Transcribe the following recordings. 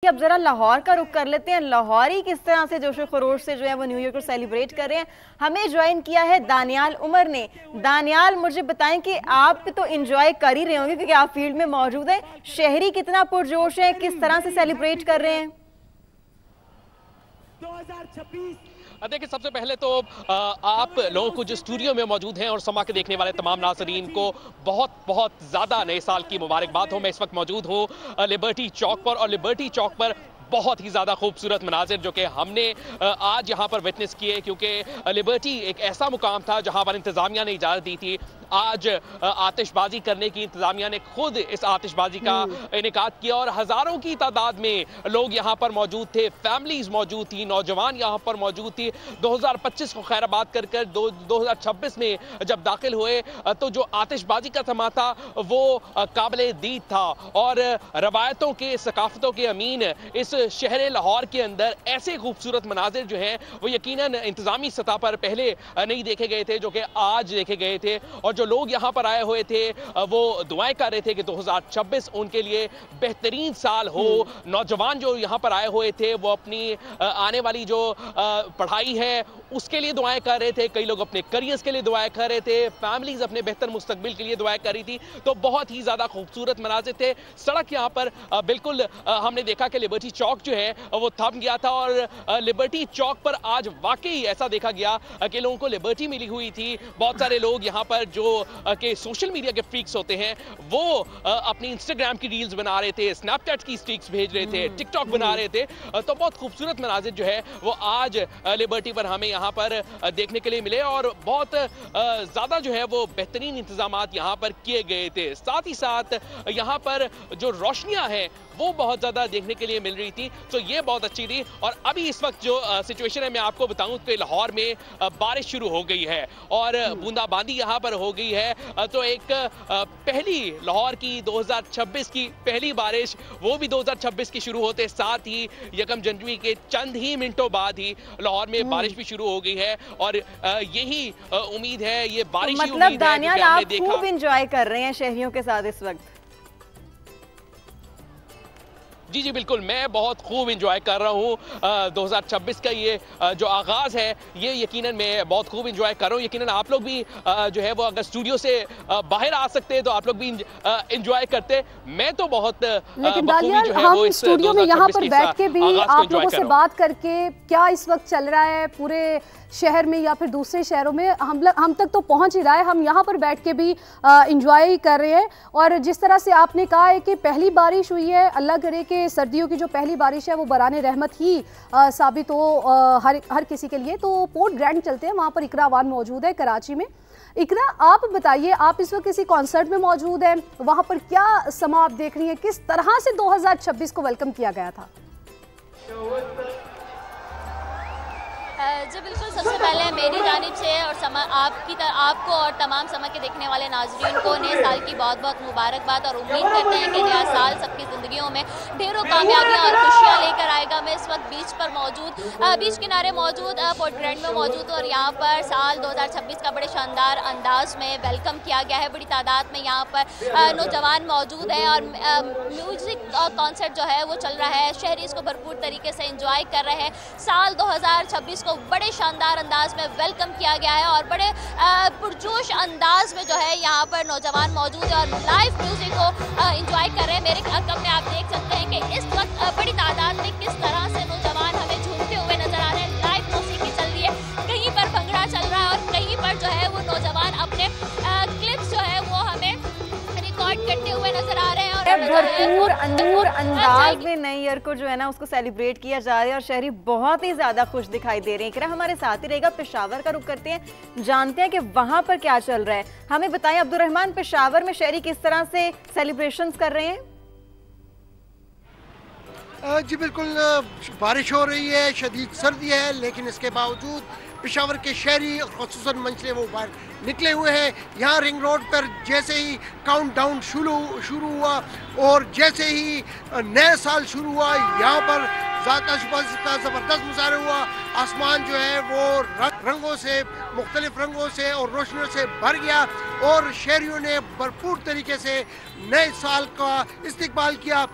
अब जरा लाहौर का रुख कर लेते हैं। लाहौर ही किस तरह से जोशो खरोश से जो है वो न्यू ईयर को सेलिब्रेट कर रहे हैं। हमें ज्वाइन किया है दानियाल उमर ने। दानियाल, मुझे बताएं कि आप तो एंजॉय कर ही रहे होंगे क्योंकि आप फील्ड में मौजूद हैं। शहरी कितना पुरजोश है, किस तरह से सेलिब्रेट कर रहे हैं? 2026 देखिए, सबसे पहले तो आप लोगों को जो स्टूडियो में मौजूद हैं और समा के देखने वाले तमाम नाज़रीन को बहुत बहुत ज़्यादा नए साल की मुबारकबाद हो। मैं इस वक्त मौजूद हूँ लिबर्टी चौक पर और लिबर्टी चौक पर बहुत ही ज़्यादा खूबसूरत मनाजिर जो कि हमने आज यहाँ पर विटनेस किए, क्योंकि लिबर्टी एक ऐसा मुकाम था जहाँ पर इंतज़ामिया ने इजाज़त दी थी आज आतिशबाजी करने की। इंतज़ामिया ने खुद इस आतिशबाजी का इनेकाद किया और हज़ारों की तादाद में लोग यहाँ पर मौजूद थे, फैमिलीज़ मौजूद थी, नौजवान यहाँ पर मौजूद थी। 2025 को खैराबाद कर 2026 में जब दाखिल हुए तो जो आतिशबाजी का समा था वो काबिल दीद था और रवायतों के, सकाफतों के अमीन इस शहर लाहौर के अंदर ऐसे खूबसूरत मनाजिर जो हैं वो यकीनन इंतज़ामी सतह पर पहले नहीं देखे गए थे जो कि आज देखे गए थे। और जो लोग यहाँ पर आए हुए थे वो दुआएं कर रहे थे कि 2026 उनके लिए बेहतरीन साल हो। नौजवान जो यहाँ पर आए हुए थे वो अपनी आने वाली जो पढ़ाई है उसके लिए दुआएं कर रहे थे, कई लोग अपने करियर्स के लिए दुआएं कर रहे थे, फैमिलीज अपने बेहतर मुस्तकबिल के लिए दुआएं कर रही थी। तो बहुत ही ज़्यादा खूबसूरत मनाजिर थे। सड़क यहाँ पर बिल्कुल हमने देखा कि लिबर्टी चौक जो है वो थम गया था और लिबर्टी चौक पर आज वाकई ऐसा देखा गया कि लोगों को लिबर्टी मिली हुई थी। बहुत सारे लोग यहाँ पर जो कि सोशल मीडिया के फ्रीक्स होते हैं वो अपनी इंस्टाग्राम की रील्स बना रहे थे, स्नैपचैट की स्ट्रीक्स भेज रहे थे, टिकटॉक बना रहे थे। तो बहुत खूबसूरत मनाजिर जो है वो आज लिबर्टी पर हमें यहाँ पर देखने के लिए मिले और बहुत ज़्यादा जो है वो बेहतरीन इंतजामात यहाँ पर किए गए थे। साथ ही साथ यहाँ पर जो रोशनियाँ हैं वो बहुत ज़्यादा देखने के लिए मिल रही थी, तो ये बहुत अच्छी थी। और अभी इस वक्त जो सिचुएशन है मैं आपको बताऊं कि लाहौर में बारिश शुरू हो गई है और बूंदाबांदी यहाँ पर हो गई है। तो एक पहली लाहौर की 2026 की पहली बारिश वो भी 2026 की शुरू होते साथ ही 1 जनवरी के चंद ही मिनटों बाद ही लाहौर में बारिश भी शुरू हो गई है और यही उम्मीद है, ये बारिश ही मतलब दानियाल आप खूब एंजॉय कर रहे हैं शहरियों के साथ इस वक्त? जी जी बिल्कुल, मैं बहुत खूब एंजॉय कर रहा हूँ 2026 का ये जो आगाज़ है ये यकीनन मैं बहुत खूब एंजॉय कर रहा हूँ। यकीनन आप लोग भी जो है वो अगर स्टूडियो से बाहर आ सकते हैं तो आप लोग भी एंजॉय करते। मैं तो बहुत लेकिन दानियाल, हम स्टूडियो में यहाँ पर बैठ के भी आप लोगों से बात करके क्या इस वक्त चल रहा है पूरे शहर में या फिर दूसरे शहरों में हम तक तो पहुंच ही रहा है, हम यहाँ पर बैठ के भी इंजॉय कर रहे हैं। और जिस तरह से आपने कहा है कि पहली बारिश हुई है, अल्लाह करे कि सर्दियों की जो पहली बारिश है वो बराने रहमत ही साबित हो हर किसी के लिए। तो पोर्ट ग्रैंड चलते हैं, वहाँ पर इकरा अवान मौजूद है कराची में। इकरा, आप बताइए, आप इस वक्त किसी कॉन्सर्ट में मौजूद हैं, वहाँ पर क्या समा आप देख रही हैं, किस तरह से 2026 को वेलकम किया गया था? जी बिल्कुल, सबसे पहले मेरी जानिब से और आपको और तमाम समा के देखने वाले नाजरीन को नए साल की बहुत बहुत मुबारकबाद और उम्मीद करते हैं कि नया साल सबकी ज़िंदगियों में ढेरों कामयाबियाँ और खुशियाँ लेकर आएगा। मैं इस वक्त बीच किनारे मौजूद पोर्ट ग्रैंड में मौजूद और यहाँ पर साल 2026 का बड़े शानदार अंदाज में वेलकम किया गया है। बड़ी तादाद में यहाँ पर नौजवान मौजूद हैं और म्यूज़िक कॉन्सर्ट जो है वो चल रहा है। शहरी इसको भरपूर तरीके से इंजॉय कर रहे हैं। साल 2026 को बड़े शानदार अंदाज में वेलकम किया गया है और बड़े पुरजोश अंदाज में जो है यहाँ पर नौजवान मौजूद है और लाइव म्यूजिक को एंजॉय कर रहे हैं। मेरे रकम में आप देख सकते हैं कि इस वक्त बड़ी तादाद में किस तरह से नौजवान हमें झूमते हुए नजर आ रहे हैं। लाइव मौसीकी चल रही है, कहीं पर भंगड़ा चल रहा है और कहीं पर जो है वो नौजवान अपने क्लिप्स जो है वो हमें रिकॉर्ड करते हुए नजर आ रहे हैं। भरपूर अंदाज में नई ईयर को जो है ना उसको सेलिब्रेट किया जा रहा है और शहरी बहुत ही ज्यादा खुश दिखाई दे रहे हैं। इकरा हमारे साथ ही रहेगा, पेशावर का रुख करते हैं, जानते हैं कि वहां पर क्या चल रहा है। हमें बताएं अब्दुल रहमान, पेशावर में शहरी किस तरह से सेलिब्रेशंस कर रहे हैं? जी बिल्कुल, बारिश हो रही है, शदीद सर्दी है, लेकिन इसके बावजूद पेशावर के शहरी ख़ुसूसन मंचले वो बाहर निकले हुए हैं। यहाँ रिंग रोड पर जैसे ही काउंटडाउन शुरू हुआ और जैसे ही नया साल शुरू हुआ, यहाँ पर आतिशबाजी का ज़बरदस्त मुजाहरा हुआ। आसमान जो है वो रंगों से, मुख्तलिफ रंगों से और रोशनियों से भर गया और शहरियों ने भरपूर तरीके से नए साल का इस्तकबाल किया।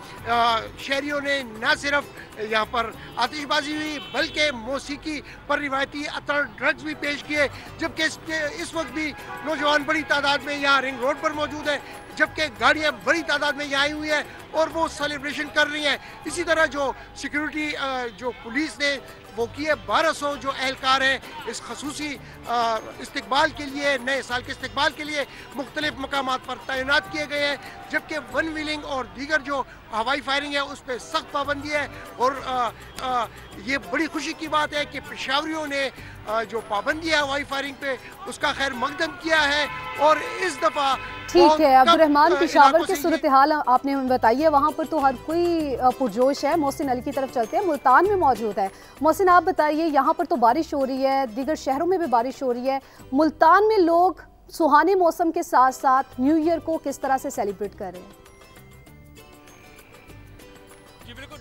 शहरियों ने न सिर्फ यहाँ पर आतिशबाजी हुई बल्कि मौसीकी पर रिवायती अतर ड्रग्स भी पेश किए, जबकि इस वक्त भी नौजवान बड़ी तादाद में यहाँ रिंग रोड पर मौजूद है, जबकि गाड़ियाँ बड़ी तादाद में यहाँ आई हुई है और वो सेलिब्रेशन कर रही हैं। इसी तरह जो सिक्योरिटी जो पुलिस ने वो किए 1200 जो एहलकार हैं इस खसूसी इस्तकबाल के लिए, नए साल के इस्तकबाल के लिए मुख्तलिफ मकामात पर तैनात किए गए हैं, जबकि वन व्हीलिंग और दीगर जो हवाई फायरिंग है उस पर सख्त पाबंदी है। और ये बड़ी खुशी की बात है कि पेशावरियों ने जो पाबंदी है हवाई फायरिंग पे उसका खैर मकदम किया है। और इस दफ़ा ठीक है अब्दुर्रहमान, पेशावर की सूरत हाल आपने बताई है, वहाँ पर तो हर कोई पुरजोश है। मोहसिन अली की तरफ चलते हैं, मुल्तान में मौजूद है। मोहसिन आप बताइए, यहाँ पर तो बारिश हो रही है, दीगर शहरों में भी बारिश हो रही है, मुल्तान में लोग सुहाने मौसम के साथ साथ न्यू ईयर को किस तरह से सेलिब्रेट कर रहे हैं?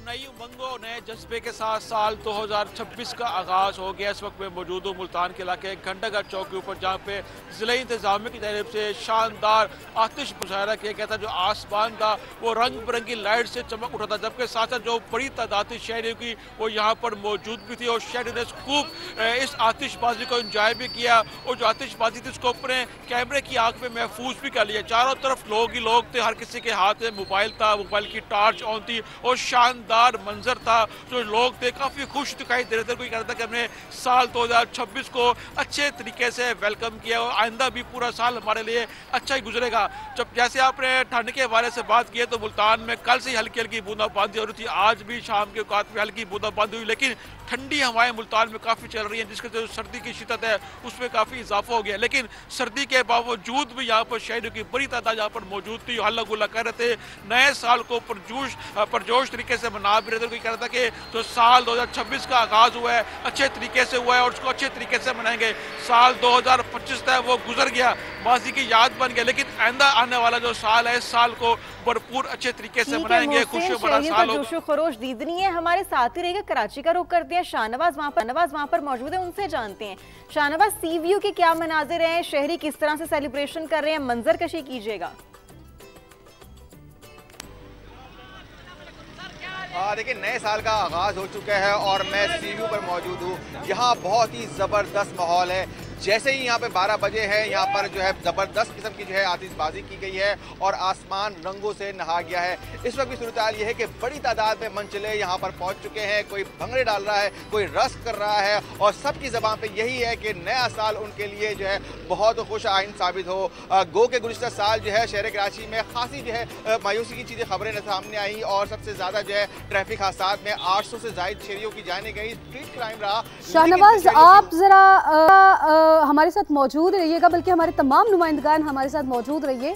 नई उमंगों नए जज्बे के साथ साल 2026 का आगाज़ हो गया। इस वक्त में मौजूद हूँ मुल्तान के इलाके घंटाघर चौक के ऊपर, जहाँ पे ज़िले इंतजामिया की तरफ से शानदार आतिश मुजाहरा किया गया था। जो आसमान था वो रंग बिरंगी लाइट से चमक उठा था, जबकि साथ साथ जो बड़ी तादाद शहरियों की वो यहाँ पर मौजूद भी थी और शहरियों ने खूब इस आतिशबाजी को इंजॉय भी किया। और जो आतिशबाजी थी उसको अपने कैमरे की आँख में महफूज भी कर लिया। चारों तरफ लोग ही लोग थे, हर किसी के हाथ में मोबाइल था, मोबाइल की टार्च ऑन थी और शानदार मंजर था। जो लोग थे काफी खुश दिखाई दे रहे थे। कोई कह रहा था कि हमने साल 2026 को अच्छे तरीके से वेलकम किया और आइंदा भी पूरा साल हमारे लिए अच्छा ही गुजरेगा। जब जैसे आपने ठंड के हवाले से बात की है तो मुल्तान में कल से हल्की हल्की बूंदाबांदी हो रही थी, आज भी शाम के औकात में हल्की बूंदाबांदी हुई, लेकिन ठंडी हवाएं मुल्तान में काफ़ी चल रही हैं, जिसके जो सर्दी की शिद्दत है उसमें काफ़ी इजाफा हो गया। लेकिन सर्दी के बावजूद भी यहाँ पर शहरियों की बड़ी तादाद यहाँ पर मौजूद थी, हल्ला गुल्ला कर रहे थे, नए साल को परजोश तरीके से मना भी रहे थे। कोई कह रहा था कि जो साल 2026 का आगाज़ हुआ है अच्छे तरीके से हुआ है और उसको अच्छे तरीके से मनाएंगे। साल 2025 था वो गुजर गया, माजी की याद बन गया, लेकिन आइंदा आने वाला जो साल है इस साल को भरपूर अच्छे तरीके से मनाएंगे। खुशियों बड़ा साल होगा। जोशो खरोश दीदनी है, हमारे साथ ही रहेगा। कराची का रुख करते हैं, शाहनवाज वहाँ पर मौजूद है, उनसे जानते हैं। शाहनवाज, सी व्यू के क्या मनाजिर हैं, शहरी किस तरह से सेलिब्रेशन कर रहे हैं, मंजर कशी कीजिएगा। देखिए नए साल का आगाज़ हो चुका है और मैं सी व्यू पर मौजूद हूँ। यहाँ बहुत ही ज़बरदस्त माहौल है। जैसे ही यहाँ पे 12 बजे है, यहाँ पर जो है ज़बरदस्त किस्म की जो है आतिशबाजी की गई है और आसमान रंगों से नहा गया है। इस वक्त भी सूरत हाल ये है कि बड़ी तादाद में मनचले यहाँ पर पहुँच चुके हैं। कोई भंगड़े डाल रहा है, कोई रस्क कर रहा है और सबकी ज़बान पे यही है कि नया साल उनके लिए जो है बहुत खुश आइंद साबित हो। गो के गुज़िश्ता साल जो है शहर कराची में खासी जो है मायूसी की चीज़ें खबरें सामने आई और सबसे ज़्यादा जो है ट्रैफिक हादसा में 800 से ज़ायद शहरियों की जाने गई, स्ट्रीट क्राइम रहा। शाहनवाज, आप ज़रा हमारे साथ मौजूद रहिएगा, बल्कि हमारे तमाम नुमाइंदगान हमारे साथ मौजूद रहिए।